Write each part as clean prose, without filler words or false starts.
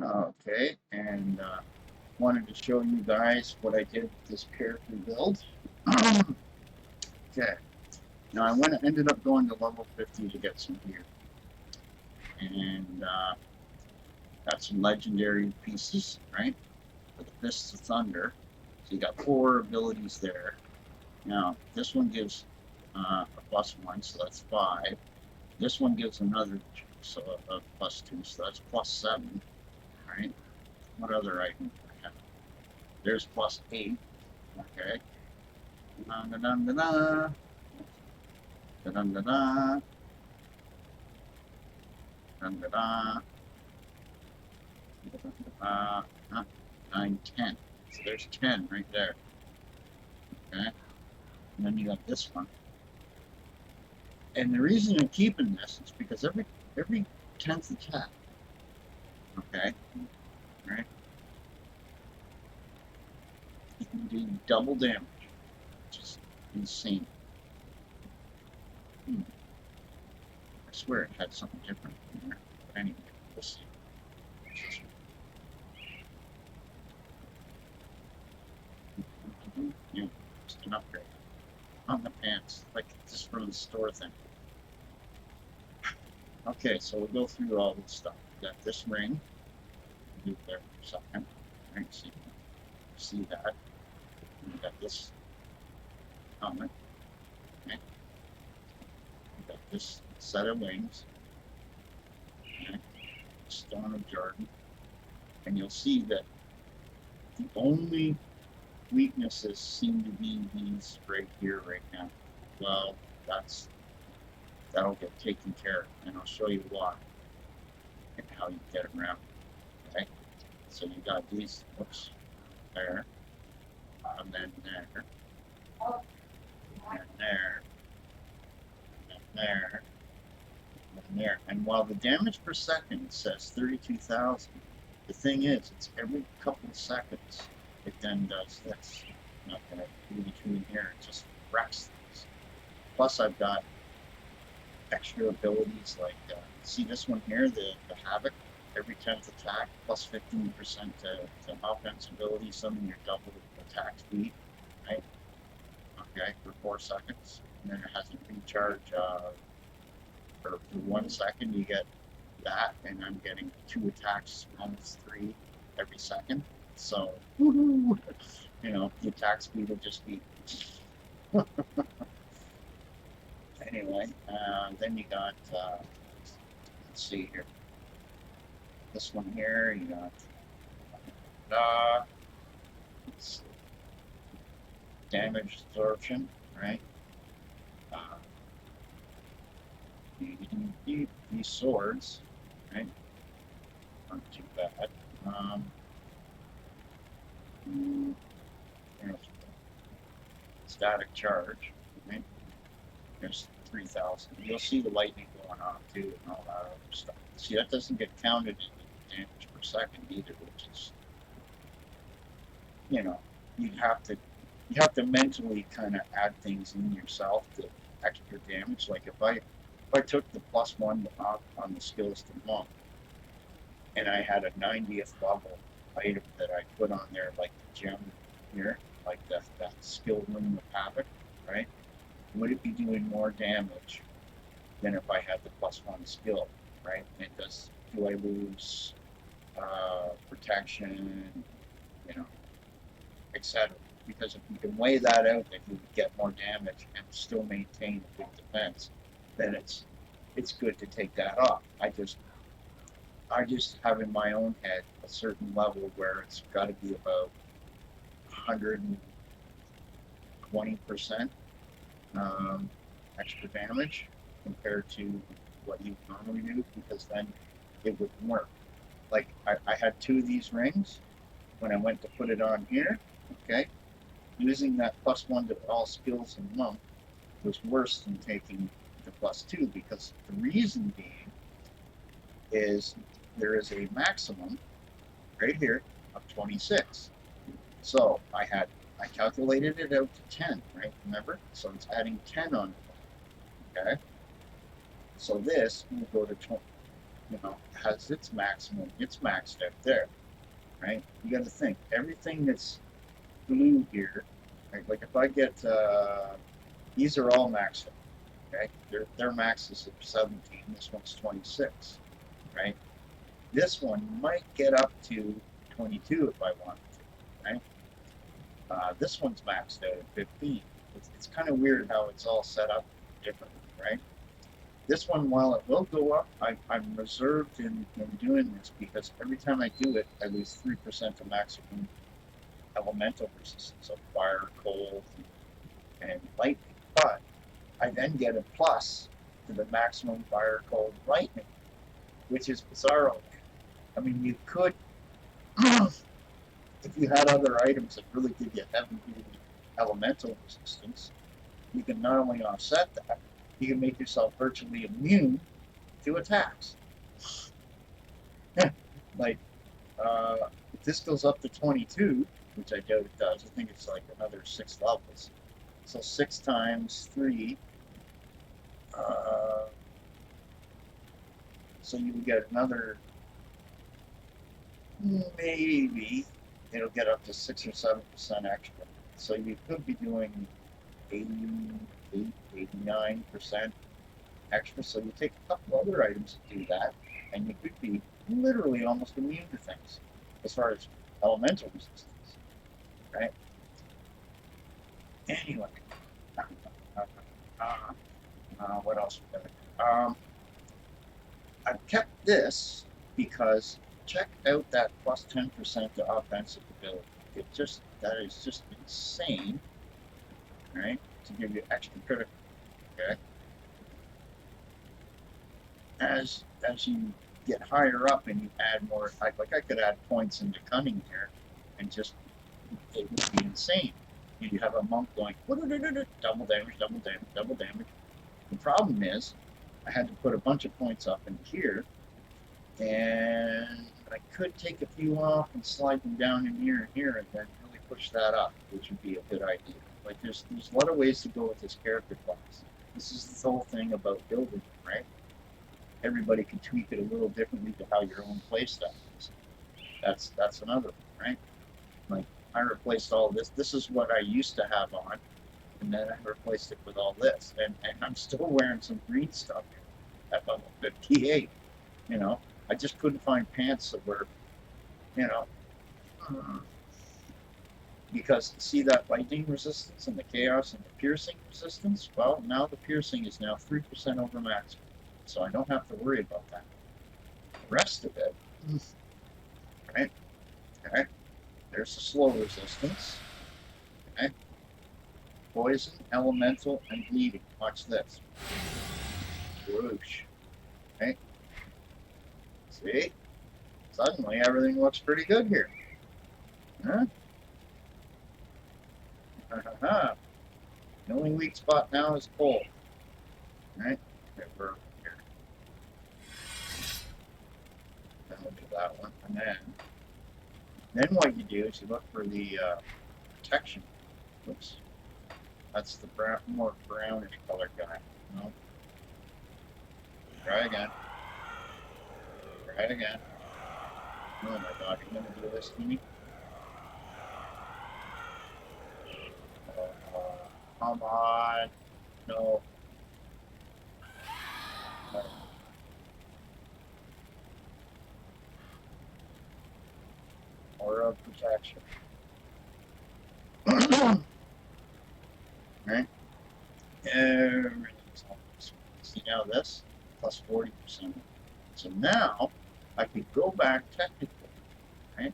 Okay, and wanted to show you guys what I did with this character build. Okay, now ended up going to level 50 to get some gear, and got some legendary pieces, right? For the Fists of Thunder. So you got 4 abilities there. Now, this one gives a +1, so that's 5. This one gives another, so a +2, so that's +7, right? What other item do I have? There's +8, okay? Da da da da da da da da da da da da da da 9, 10. So there's 10 right there, okay? And then you got this one. And the reason I'm keeping this is because every 10th attack, okay, right, you can do double damage, which is insane. Hmm. I swear it had something different in there. But anyway, we'll see. Yeah, just an upgrade on the pants, like just from the store thing. Okay, so we'll go through all this stuff. We got this ring. Do it there for a second. Right, see that. And we got this helmet. Okay. We got this set of wings. Okay. Stone of Jordan. And you'll see that the only weaknesses seem to be these right here right now. Well, that'll get taken care of, and I'll show you why and how you get around. Okay, so you got these. Oops, there, and then there, and there, and there, and there. And while the damage per second says 32,000, the thing is, it's every couple of seconds it then does this. I'm not gonna do between here. It just wrecks things. Plus, I've got extra abilities like see this one here, the Havoc. Every 10th attack plus 15% to offense ability, summon your double attack speed, right? Okay, for 4 seconds. And then it has a recharge for 1 second you get that, and I'm getting 2 attacks, almost 3 every second. So woohoo! You know, the attack speed will just be anyway. Then you got let's see here. This one here, you got let's see, damage absorption, right? Uh, these swords, right? Aren't too bad. You know, static charge, right? There's 3,000. You'll see the lightning going off too, and all that other stuff. See, that doesn't get counted in the damage per second either, which is, you know, you have to you have to mentally kind of add things in yourself to extra damage. Like if I took the +1 off on the skills to monk, and I had a 90th level item that I put on there, like the gem here, like that skill room of havoc, right? Would it be doing more damage than if I had the +1 skill, right? And do I lose protection, you know, etc. Because if you can weigh that out, that you would get more damage and still maintain a good defense, then it's good to take that off. I just have in my own head a certain level where it's got to be about 120% extra damage compared to what you normally do, because then it would work. Like I had 2 of these rings when I went to put it on here. Okay, using that +1 to all skills and monk was worse than taking the +2, because the reason being is there is a maximum right here of 26. So I calculated it out to 10, right? Remember? So it's adding 10 on it. Okay. So this will go to 20. has its maximum. It's maxed out there, right? You got to think everything that's blue here, right? Like if I get these are all maxed out, okay? Their max is 17. This one's 26, right? This one might get up to 22 if I wanted to, right? This one's maxed out at 15. It's kind of weird how it's all set up differently, right? This one, while it will go up, I'm reserved in doing this because every time I do it, I lose 3% of maximum elemental resistance of fire, cold, and lightning. But I then get a plus to the maximum fire, cold, lightning, which is bizarro. I mean, you could, if you had other items that really give you heavy duty elemental resistance, you can not only offset that, you can make yourself virtually immune to attacks. Like, if this goes up to 22, which I doubt it does, I think it's like another 6 levels. So 6 times 3, so you would get another, maybe it'll get up to 6 or 7% extra. So you could be doing 88, 89% extra. So you take a couple other items to do that, and you could be literally almost immune to things as far as elemental resistance, right? Anyway, what else we got? I've kept this because check out that plus 10% to offensive ability. That is just insane, right? To give you extra critical, okay? As you get higher up and you add more, I could add points into cunning here, and just it would be insane. You have a monk going double damage, double damage, double damage. The problem is, I had to put a bunch of points up in here, and I could take a few off and slide them down in here and here, and then really push that up, which would be a good idea. Like there's a lot of ways to go with this character class. This is the whole thing about building, right? Everybody can tweak it a little differently to how your own playstyle is. That's another one, right? Like I replaced all this. This is what I used to have on, and then I replaced it with all this, and I'm still wearing some green stuff at level 58. You know, I just couldn't find pants that were, you know, because see that lightning resistance and the chaos and the piercing resistance. Well, now the piercing is now 3% over max, so I don't have to worry about that. The rest of it, right? Okay. There's the slow resistance. Okay. Poison, elemental, and bleeding. Watch this. Whoosh. Okay. See? Suddenly everything looks pretty good here. Huh? The only weak spot now is cold. Right? Okay, we're over here. Then we'll do that one. And then what you do is you look for the protection. Oops. That's the brown, more brownish colored guy. No. Try again. Try it again. Oh my god, you're gonna do this to me? Come on. No. No. Aura of protection. Right? Everything's on this one. See now this? Plus 40%. So now I could go back technically, right?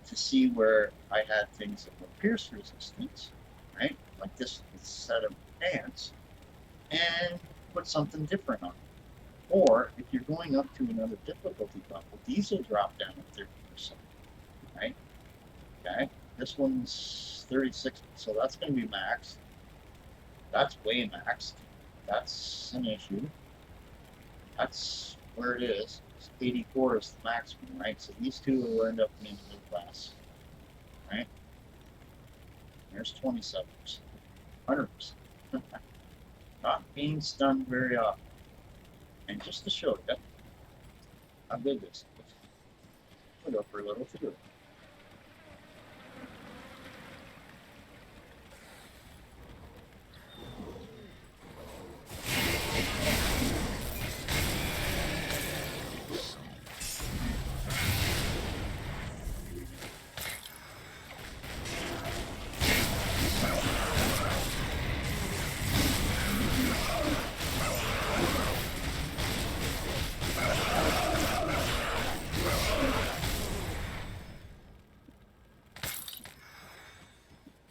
To see where I had things that were pierce resistance, right? Like this set of pants, and put something different on it. Or if you're going up to another difficulty level, these will drop down to 30%, right? Okay, this one's 36, so that's going to be maxed. That's way maxed. That's an issue. That's where it is. 84 is the maximum, right? So these two will end up being middle class, right? There's 27%, 100%. Not being stunned very often. And just to show you, I did this. We'll go for a little too.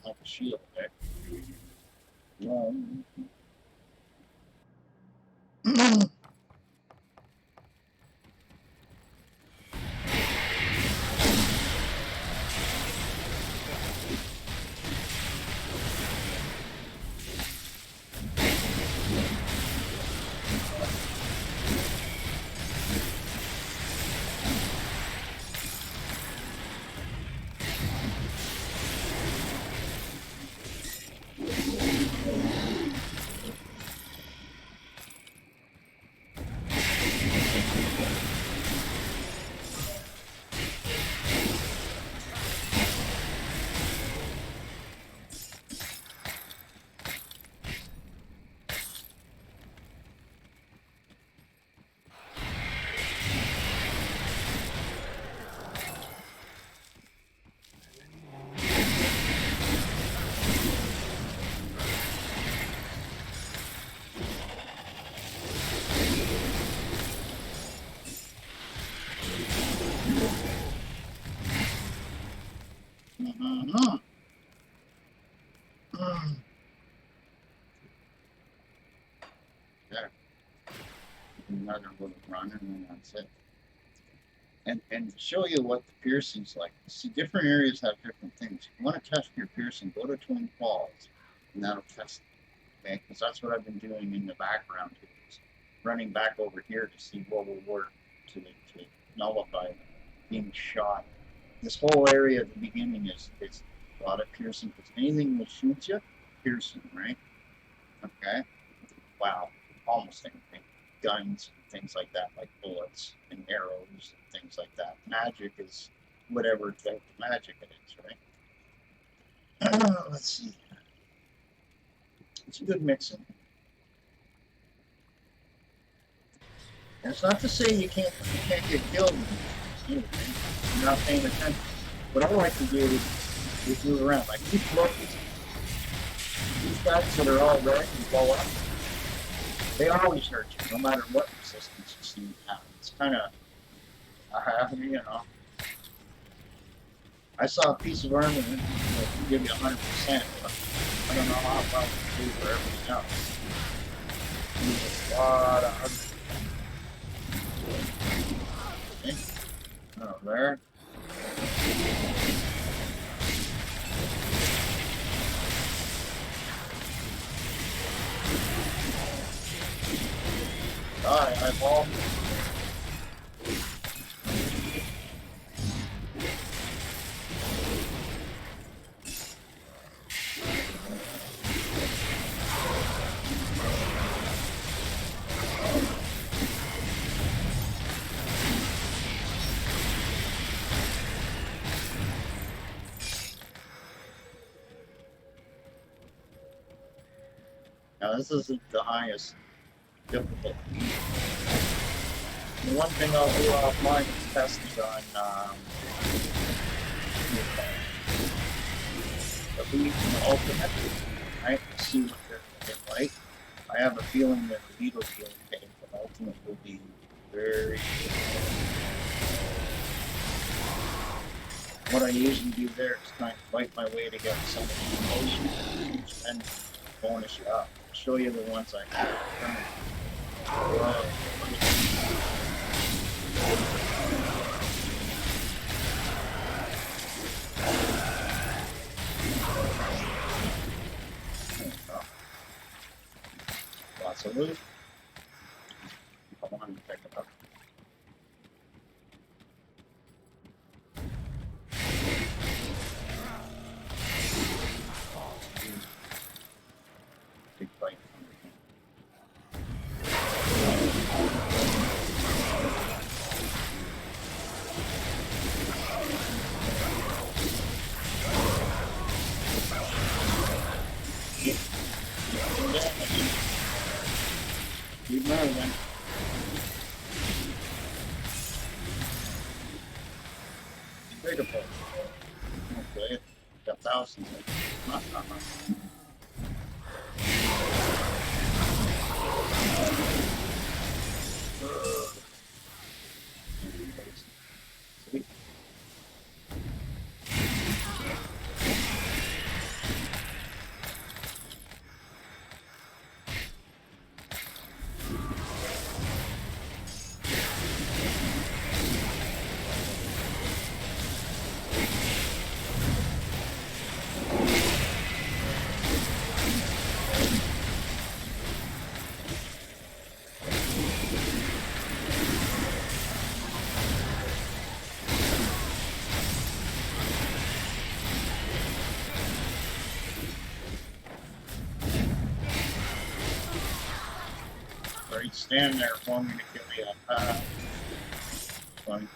Like a shield there. One. Mm-hmm. There. Another little run, and then that's it. And to show you what the piercing's like. See, different areas have different things. If you want to test your piercing, go to Twin Falls, and that'll test it. Okay, because that's what I've been doing in the background here. Running back over here to see what will work to nullify being shot. This whole area at the beginning is a lot of piercing, because anything that shoots you, piercing, right? Okay. Wow, almost anything. Guns and things like that, like bullets and arrows and things like that. Magic is whatever type of magic it is, right? Let's see. It's a good mixing. And it's not to say you can't get killed. You're not paying attention. What I like to do is move around. Like these guys that are all red and blow up, they always hurt you, no matter what resistance you seem to have. It's kind of, you know. I saw a piece of armor that can give you 100%, but I don't know how well it can do for everything else. There's a lot of hard. Okay. Oh, there. Eyeball. Now this isn't the highest difficulty. The one thing I'll do offline is test it on Elite and Ultimate, right? To see what they're like. I have a feeling that Elite will be okay, but Ultimate will be very what I usually do there is kind of fight my way to get some of the emotions and bonus you up. I'll show you the ones I have. Lots of loot. Come on, pick it up. Big fight. Bigger boat. Okay. Got thousands of them. Not that much. Sweet. Or he'd stand there for me to kill you. Funny.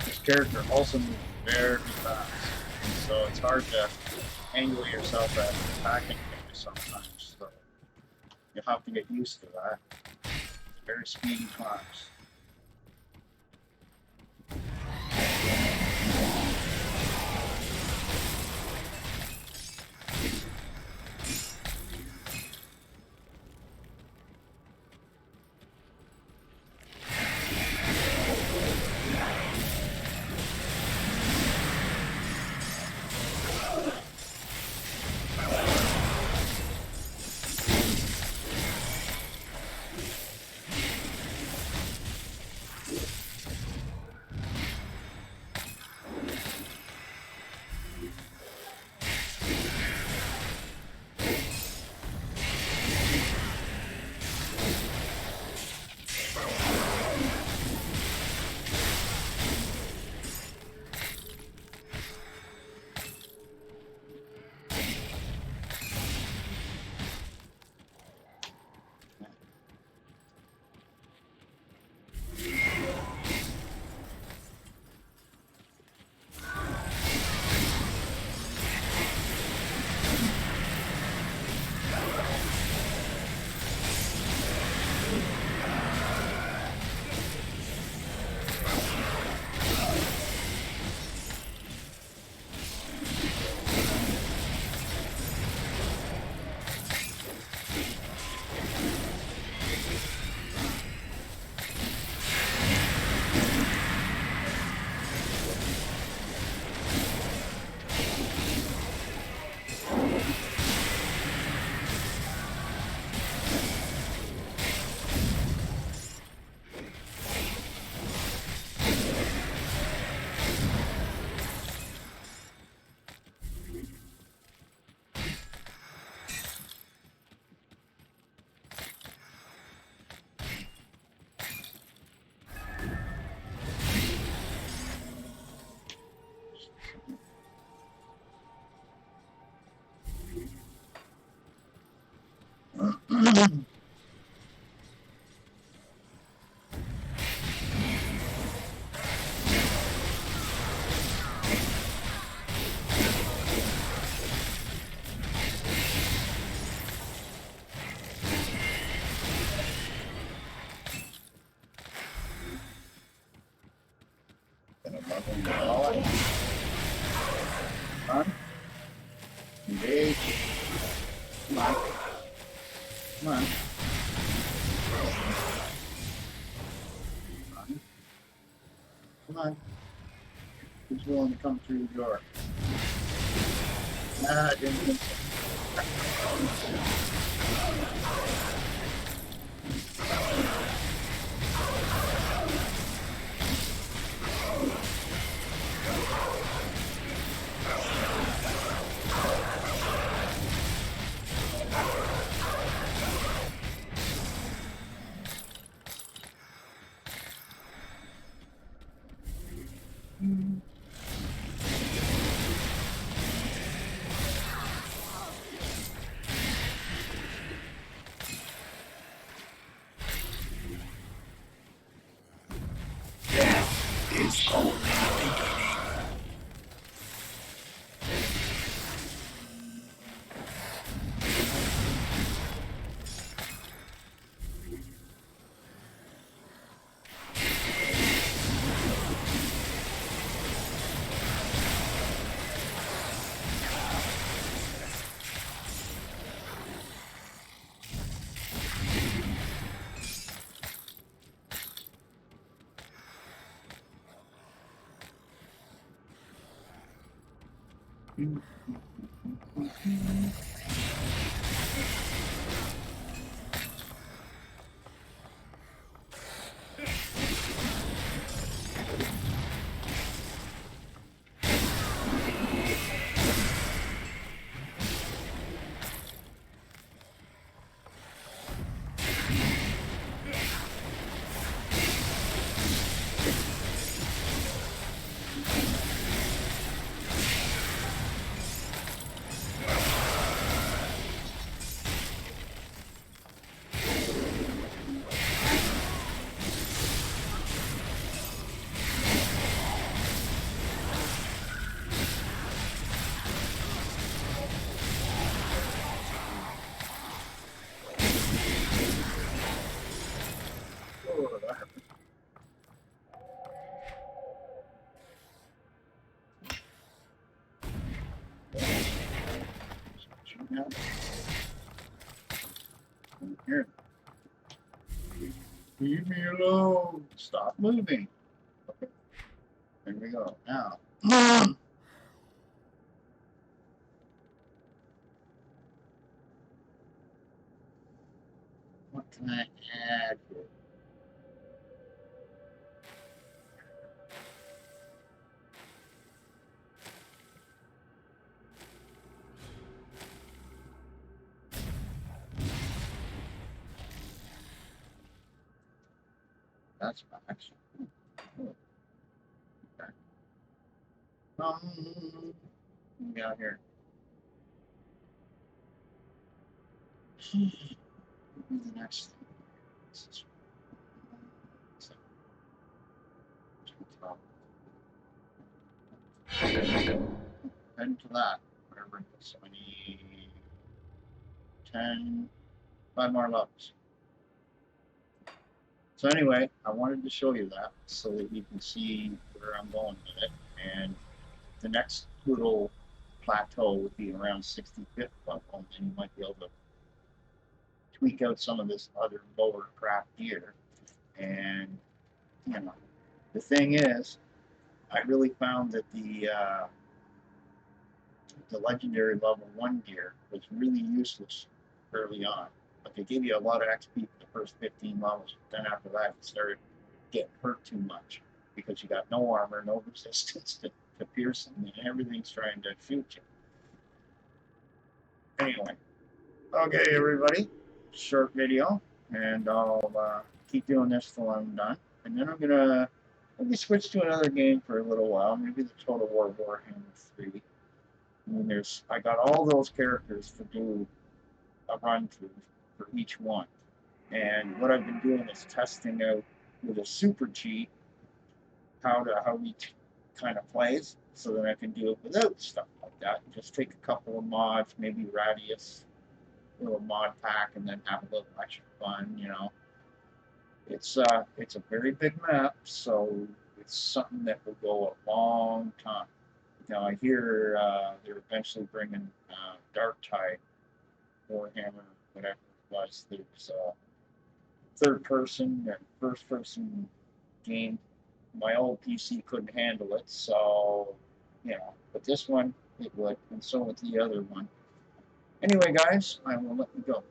This character also moves very fast, so it's hard to angle yourself at attacking things sometimes. So you have to get used to that. Very speedy times. Run. Engage. Come on. Come on. Run. Come on. Who's willing to come through the door? Nah, I didn't think Oh, that hurt. Shoot now. Come here. Leave me alone. Stop moving. Okay. There we go. Now. What can I add here? That's max. Okay. What we got here? What will be the next thing? This is head to that. Whatever it is. So I need 10, 5 more levels. So anyway, I wanted to show you that so that you can see where I'm going with it. And the next little plateau would be around 65th level, and then you might be able to tweak out some of this other lower craft gear. And you know, the thing is, I really found that the legendary level 1 gear was really useless early on. Like it gave you a lot of XP for the first 15 levels, but then after that, it started getting hurt too much because you got no armor, no resistance to piercing, and everything's trying to shoot you. Anyway, okay, everybody, short video, and I'll keep doing this till I'm done, and then I'm gonna maybe switch to another game for a little while, maybe the Total War Warhammer 3. I mean, I got all those characters to do a run through for each one. And what I've been doing is testing out with a super cheat how each kind of plays, so that I can do it without stuff like that. Just take a couple of mods, maybe Radius, little mod pack, and then have a little extra fun. It's a very big map, so it's something that will go a long time. Now I hear they're eventually bringing Dark Tide, Warhammer, whatever it was. There's third person and first person game. My old PC couldn't handle it, so but this one it would, and so would the other one. Anyway, guys, I will let you go.